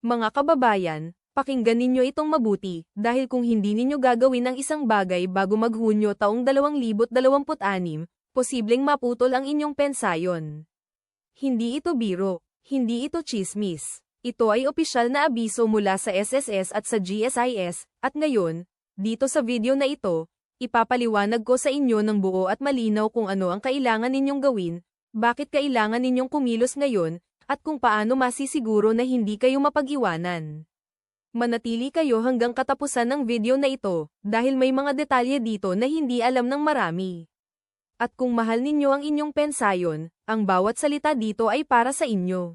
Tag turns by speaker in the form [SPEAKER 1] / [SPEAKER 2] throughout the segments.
[SPEAKER 1] Mga kababayan, pakinggan ninyo itong mabuti, dahil kung hindi ninyo gagawin ang isang bagay bago mag-Hunyo taong 2026, posibleng maputol ang inyong pensayon. Hindi ito biro, hindi ito tsismis. Ito ay opisyal na abiso mula sa SSS at sa GSIS, at ngayon, dito sa video na ito, ipapaliwanag ko sa inyo ng buo at malinaw kung ano ang kailangan ninyong gawin, bakit kailangan ninyong kumilos ngayon, at kung paano masisiguro na hindi kayo mapag-iwanan. Manatili kayo hanggang katapusan ng video na ito, dahil may mga detalye dito na hindi alam ng marami. At kung mahal ninyo ang inyong pensayon, ang bawat salita dito ay para sa inyo.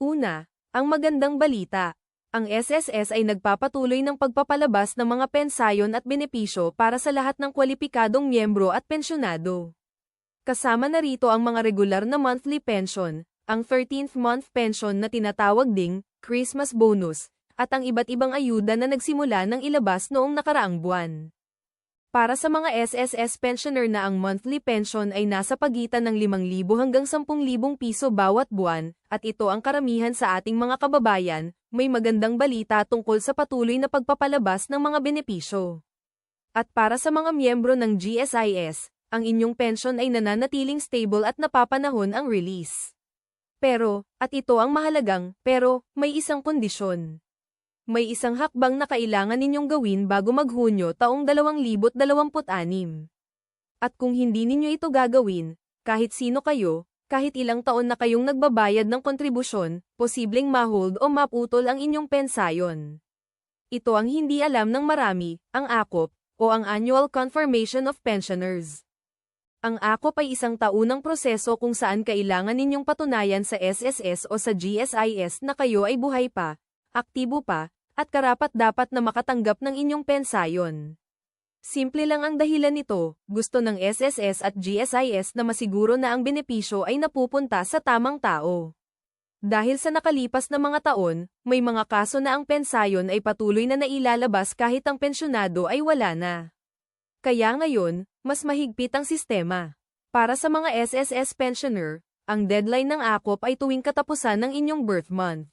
[SPEAKER 1] Una, ang magandang balita. Ang SSS ay nagpapatuloy ng pagpapalabas ng mga pensayon at benepisyo para sa lahat ng kwalipikadong miyembro at pensyonado. Kasama na rito ang mga regular na monthly pension, ang 13th month pension na tinatawag ding Christmas bonus, at ang iba't ibang ayuda na nagsimula ng ilabas noong nakaraang buwan. Para sa mga SSS pensioner na ang monthly pension ay nasa pagitan ng 5,000 hanggang 10,000 piso bawat buwan, at ito ang karamihan sa ating mga kababayan, may magandang balita tungkol sa patuloy na pagpapalabas ng mga benepisyo. At para sa mga miyembro ng GSIS, ang inyong pension ay nananatiling stable at napapanahon ang release. Pero, at ito ang mahalagang, pero, may isang kondisyon. May isang hakbang na kailangan ninyong gawin bago mag-Hunyo taong 2026. At kung hindi ninyo ito gagawin, kahit sino kayo, kahit ilang taon na kayong nagbabayad ng kontribusyon, posibleng ma-hold o maputol ang inyong pensayon. Ito ang hindi alam ng marami, ang AKOP, o ang Annual Confirmation of Pensioners. Ang AKOP ay isang taunang proseso kung saan kailangan ninyong patunayan sa SSS o sa GSIS na kayo ay buhay pa, aktibo pa, at karapat-dapat na makatanggap ng inyong pensayon. Simple lang ang dahilan nito, gusto ng SSS at GSIS na masiguro na ang benepisyo ay napupunta sa tamang tao. Dahil sa nakalipas na mga taon, may mga kaso na ang pensayon ay patuloy na nailalabas kahit ang pensyonado ay wala na. Kaya ngayon, mas mahigpit ang sistema. Para sa mga SSS pensioner, ang deadline ng AKOP ay tuwing katapusan ng inyong birth month.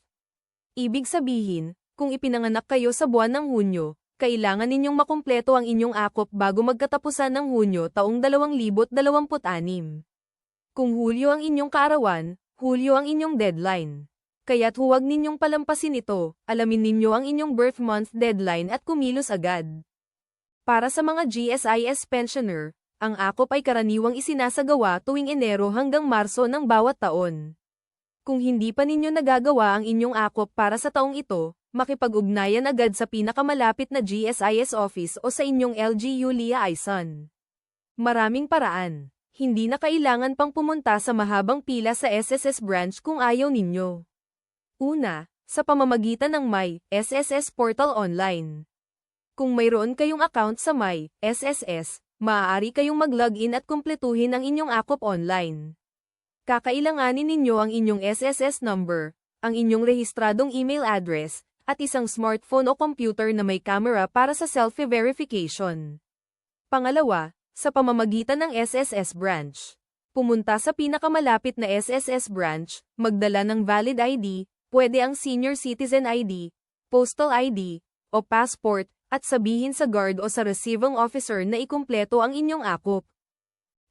[SPEAKER 1] Ibig sabihin, kung ipinanganak kayo sa buwan ng Hunyo, kailangan ninyong makumpleto ang inyong AKOP bago magkatapusan ng Hunyo taong 2026. Kung Hulyo ang inyong kaarawan, Hulyo ang inyong deadline. Kaya't huwag ninyong palampasin ito, alamin ninyo ang inyong birth month deadline at kumilos agad. Para sa mga GSIS pensioner, ang AKOP ay karaniwang isinasagawa tuwing Enero hanggang Marso ng bawat taon. Kung hindi pa ninyo nagagawa ang inyong AKOP para sa taong ito, makipag-ugnayan agad sa pinakamalapit na GSIS office o sa inyong LGU liaison. Maraming paraan. Hindi na kailangan pang pumunta sa mahabang pila sa SSS branch kung ayaw ninyo. Una, sa pamamagitan ng My SSS Portal Online. Kung mayroon kayong account sa My SSS, maaari kayong mag-login at kumpletuhin ang inyong AKOP online. Kakailanganin ninyo ang inyong SSS number, ang inyong rehistradong email address, at isang smartphone o computer na may camera para sa selfie-verification. Pangalawa, sa pamamagitan ng SSS branch. Pumunta sa pinakamalapit na SSS branch, magdala ng valid ID, pwede ang senior citizen ID, postal ID, o passport, at sabihin sa guard o sa receiving officer na ikumpleto ang inyong AKOP.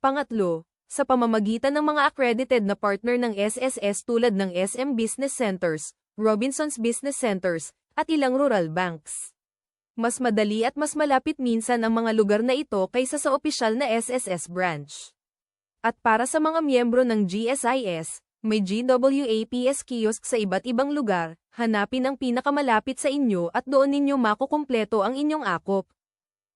[SPEAKER 1] Pangatlo, sa pamamagitan ng mga accredited na partner ng SSS tulad ng SM Business Centers, Robinsons Business Centers, at ilang rural banks. Mas madali at mas malapit minsan ang mga lugar na ito kaysa sa opisyal na SSS branch. At para sa mga miyembro ng GSIS, may GWAPS kiosk sa iba't ibang lugar, hanapin ang pinakamalapit sa inyo at doon ninyo makukumpleto ang inyong AKOP.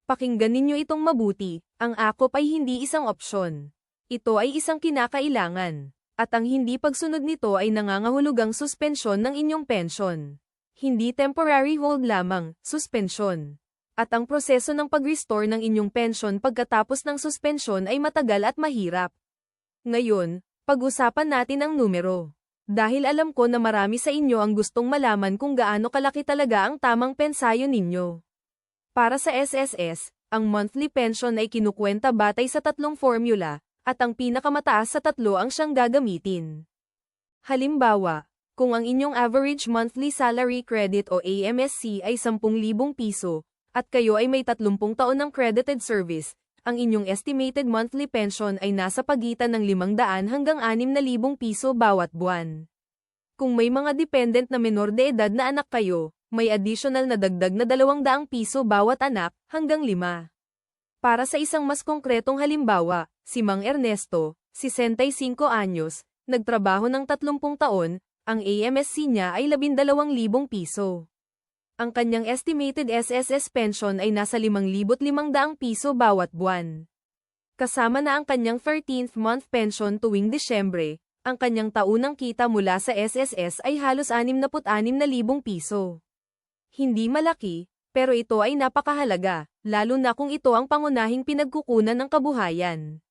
[SPEAKER 1] Pakinggan ninyo itong mabuti, ang AKOP ay hindi isang opsyon. Ito ay isang kinakailangan. At ang hindi pagsunod nito ay nangangahulugang suspensyon ng inyong pensyon. Hindi temporary hold lamang, suspensyon. At ang proseso ng pag-restore ng inyong pensyon pagkatapos ng suspensyon ay matagal at mahirap. Ngayon, pag-usapan natin ang numero. Dahil alam ko na marami sa inyo ang gustong malaman kung gaano kalaki talaga ang tamang pensayon ninyo. Para sa SSS, ang monthly pension ay kinukwenta batay sa 3 formula, at ang pinakamataas sa 3 ang siyang gagamitin. Halimbawa, Kung ang inyong average monthly salary credit o AMSC ay 10,000 piso, at kayo ay may 30 taon ng credited service, ang inyong estimated monthly pension ay nasa pagitan ng 500 hanggang 6,000 piso bawat buwan. Kung may mga dependent na menor de edad na anak kayo, may additional na dagdag na 200 piso bawat anak, hanggang 5. Para sa isang mas konkretong halimbawa, si Mang Ernesto, 65 anyos, nagtrabaho ng 30 taon, ang AMSC niya ay 12,000 piso. Ang kanyang estimated SSS pension ay nasa 5,500 piso bawat buwan. Kasama na ang kanyang 13th month pension tuwing Disyembre, ang kanyang taunang kita mula sa SSS ay halos 66,000 piso. Hindi malaki, pero ito ay napakahalaga, lalo na kung ito ang pangunahing pinagkukunan ng kabuhayan.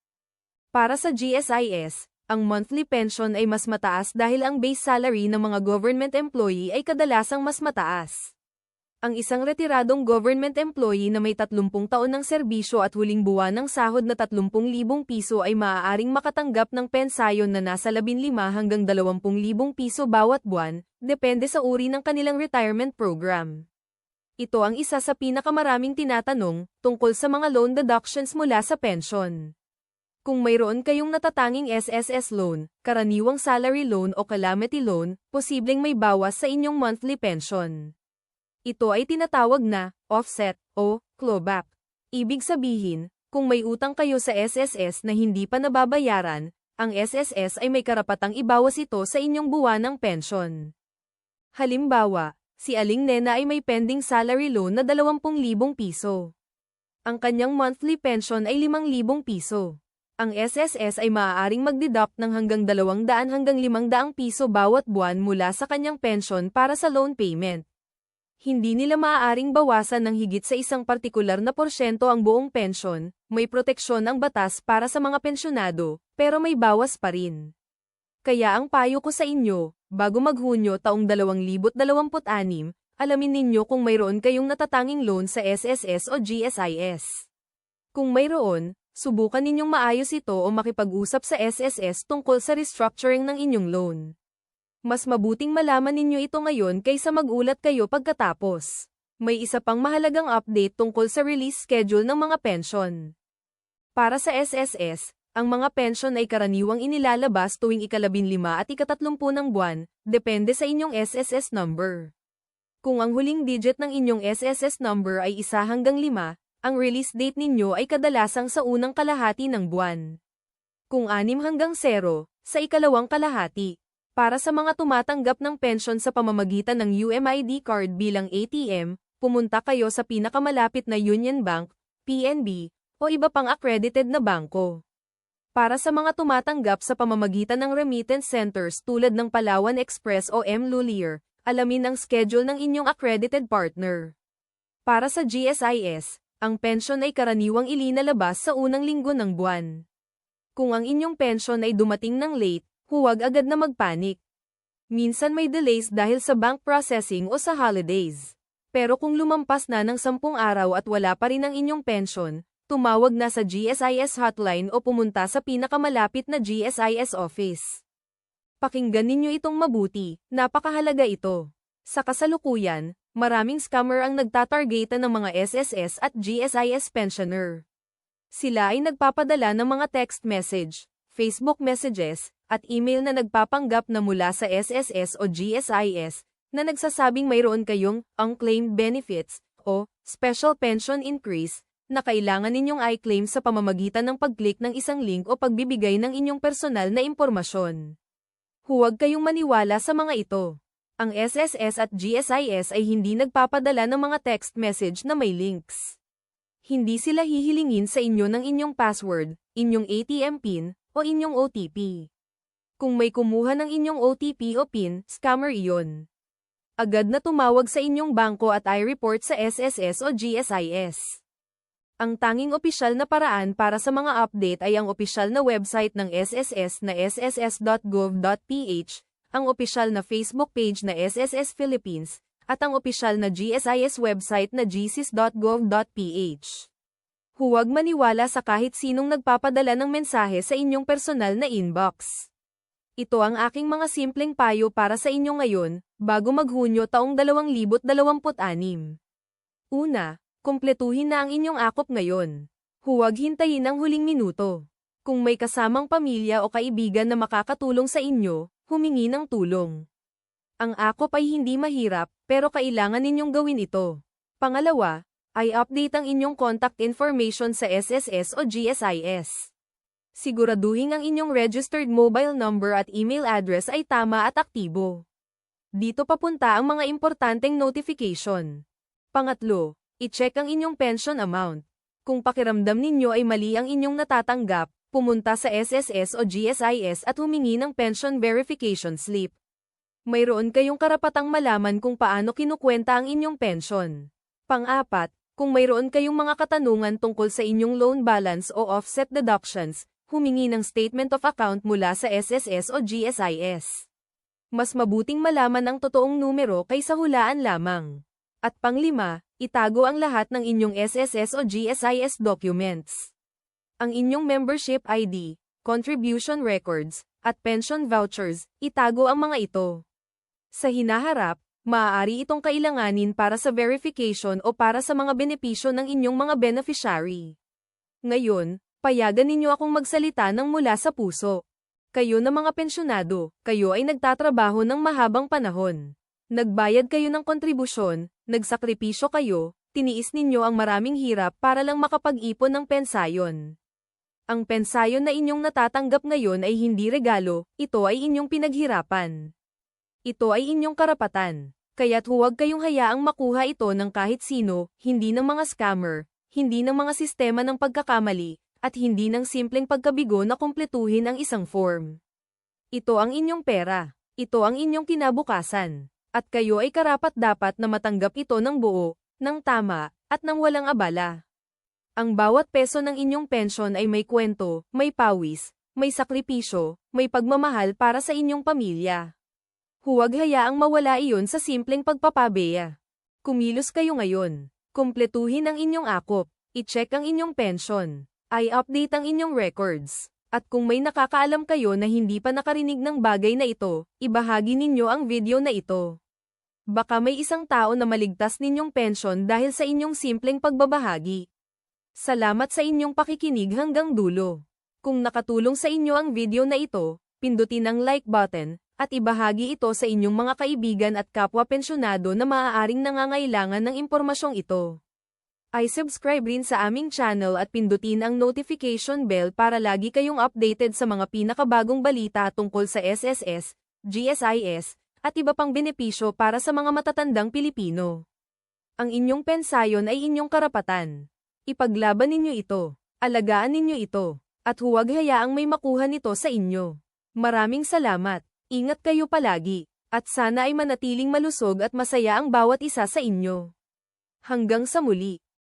[SPEAKER 1] Para sa GSIS, ang monthly pension ay mas mataas dahil ang base salary ng mga government employee ay kadalasang mas mataas. Ang isang retiradong government employee na may 30 taon ng serbisyo at huling buwan ng sahod na 30,000 piso ay maaaring makatanggap ng pensayon na nasa 15 hanggang 20,000 piso bawat buwan, depende sa uri ng kanilang retirement program. Ito ang isa sa pinakamaraming tinatanong tungkol sa mga loan deductions mula sa pension. Kung mayroon kayong natatanging SSS loan, karaniwang salary loan o calamity loan, posibleng may bawas sa inyong monthly pension. Ito ay tinatawag na offset o clawback. Ibig sabihin, kung may utang kayo sa SSS na hindi pa nababayaran, ang SSS ay may karapatang ibawas ito sa inyong buwanang pension. Halimbawa, si Aling Nena ay may pending salary loan na 20,000 piso. Ang kanyang monthly pension ay 5,000 piso. Ang SSS ay maaaring mag-deduct ng hanggang 200 hanggang 500 piso bawat buwan mula sa kanyang pension para sa loan payment. Hindi nila maaaring bawasan ng higit sa isang partikular na porsyento ang buong pension, may proteksyon ang batas para sa mga pensyonado, pero may bawas pa rin. Kaya ang payo ko sa inyo, bago mag-Hunyo taong 2026, alamin ninyo kung mayroon kayong natatanging loan sa SSS o GSIS. Kung mayroon, subukan ninyong maayos ito o makipag-usap sa SSS tungkol sa restructuring ng inyong loan. Mas mabuting malaman ninyo ito ngayon kaysa magulat kayo pagkatapos. May isa pang mahalagang update tungkol sa release schedule ng mga pension. Para sa SSS, ang mga pension ay karaniwang inilalabas tuwing ika-15 at ika-30 ng buwan, depende sa inyong SSS number. Kung ang huling digit ng inyong SSS number ay 1 hanggang 5, ang release date ninyo ay kadalasang sa unang kalahati ng buwan. Kung 6 hanggang 0, sa ikalawang kalahati. Para sa mga tumatanggap ng pension sa pamamagitan ng UMID card bilang ATM, pumunta kayo sa pinakamalapit na Union Bank, PNB, o iba pang accredited na bangko. Para sa mga tumatanggap sa pamamagitan ng remittance centers tulad ng Palawan Express o M. Lulier, alamin ang schedule ng inyong accredited partner. Para sa GSIS, ang pension ay karaniwang ilinalabas sa unang linggo ng buwan. Kung ang inyong pension ay dumating ng late, huwag agad na magpanik. Minsan may delays dahil sa bank processing o sa holidays. Pero kung lumampas na ng 10 araw at wala pa rin ang inyong pension, tumawag na sa GSIS hotline o pumunta sa pinakamalapit na GSIS office. Pakinggan ninyo itong mabuti, napakahalaga ito. Sa kasalukuyan, maraming scammer ang nagtatargetan ng mga SSS at GSIS pensioner. Sila ay nagpapadala ng mga text message, Facebook messages, at email na nagpapanggap na mula sa SSS o GSIS, na nagsasabing mayroon kayong unclaimed benefits, o special pension increase, na kailangan ninyong i-claim sa pamamagitan ng pag-click ng isang link o pagbibigay ng inyong personal na impormasyon. Huwag kayong maniwala sa mga ito. Ang SSS at GSIS ay hindi nagpapadala ng mga text message na may links. Hindi sila hihilingin sa inyo ng inyong password, inyong ATM PIN, o inyong OTP. Kung may kumuha ng inyong OTP o PIN, scammer iyon. Agad na tumawag sa inyong bangko at i-report sa SSS o GSIS. Ang tanging opisyal na paraan para sa mga update ay ang opisyal na website ng SSS na sss.gov.ph, ang opisyal na Facebook page na SSS Philippines, at ang opisyal na GSIS website na gsis.gov.ph. Huwag maniwala sa kahit sinong nagpapadala ng mensahe sa inyong personal na inbox. Ito ang aking mga simpleng payo para sa inyo ngayon, bago mag-Hunyo taong 2026. Una, kumpletuhin na ang inyong akop ngayon. Huwag hintayin ang huling minuto. Kung may kasamang pamilya o kaibigan na makakatulong sa inyo, humingi ng tulong. Ang akop ay hindi mahirap, pero kailangan ninyong gawin ito. Pangalawa, ay update ang inyong contact information sa SSS o GSIS. Siguraduhin ang inyong registered mobile number at email address ay tama at aktibo. Dito papunta ang mga importanteng notification. Pangatlo, i-check ang inyong pension amount. Kung pakiramdam ninyo ay mali ang inyong natatanggap, pumunta sa SSS o GSIS at humingi ng pension verification slip. Mayroon kayong karapatang malaman kung paano kinukwenta ang inyong pension. Pang-apat, kung mayroon kayong mga katanungan tungkol sa inyong loan balance o offset deductions, humingi ng statement of account mula sa SSS o GSIS. Mas mabuting malaman ang totoong numero kaysa hulaan lamang. At panglima, itago ang lahat ng inyong SSS o GSIS documents. Ang inyong membership ID, contribution records, at pension vouchers, itago ang mga ito. Sa hinaharap, maaari itong kailanganin para sa verification o para sa mga benepisyo ng inyong mga beneficiary. Ngayon, payagan ninyo akong magsalita ng mula sa puso. Kayo na mga pensyonado, kayo ay nagtatrabaho ng mahabang panahon. Nagbayad kayo ng kontribusyon, nagsakripisyo kayo, tiniis ninyo ang maraming hirap para lang makapag-ipon ng pensayon. Ang pensayon na inyong natatanggap ngayon ay hindi regalo, ito ay inyong pinaghirapan. Ito ay inyong karapatan, kaya't huwag kayong hayaang makuha ito ng kahit sino, hindi ng mga scammer, hindi ng mga sistema ng pagkakamali, at hindi ng simpleng pagkabigo na kumpletuhin ang isang form. Ito ang inyong pera, ito ang inyong kinabukasan, at kayo ay karapat-dapat na matanggap ito ng buo, ng tama, at ng walang abala. Ang bawat peso ng inyong pensyon ay may kwento, may pawis, may sakripisyo, may pagmamahal para sa inyong pamilya. Huwag hayaang mawala iyon sa simpleng pagpapabeya. Kumilos kayo ngayon. Kumpletuhin ang inyong akop, i-check ang inyong pension, i-update ang inyong records. At kung may nakakaalam kayo na hindi pa nakarinig ng bagay na ito, ibahagi ninyo ang video na ito. Baka may isang tao na maligtas ninyong pension dahil sa inyong simpleng pagbabahagi. Salamat sa inyong pakikinig hanggang dulo. Kung nakatulong sa inyo ang video na ito, pindutin ang like button, at ibahagi ito sa inyong mga kaibigan at kapwa pensyonado na maaaring nangangailangan ng impormasyong ito. I-subscribe rin sa aming channel at pindutin ang notification bell para lagi kayong updated sa mga pinakabagong balita tungkol sa SSS, GSIS, at iba pang benepisyo para sa mga matatandang Pilipino. Ang inyong pensayon ay inyong karapatan. Ipaglaban ninyo ito, alagaan ninyo ito, at huwag hayaang may makuha nito sa inyo. Maraming salamat. Ingat kayo palagi, at sana ay manatiling malusog at masaya ang bawat isa sa inyo. Hanggang sa muli.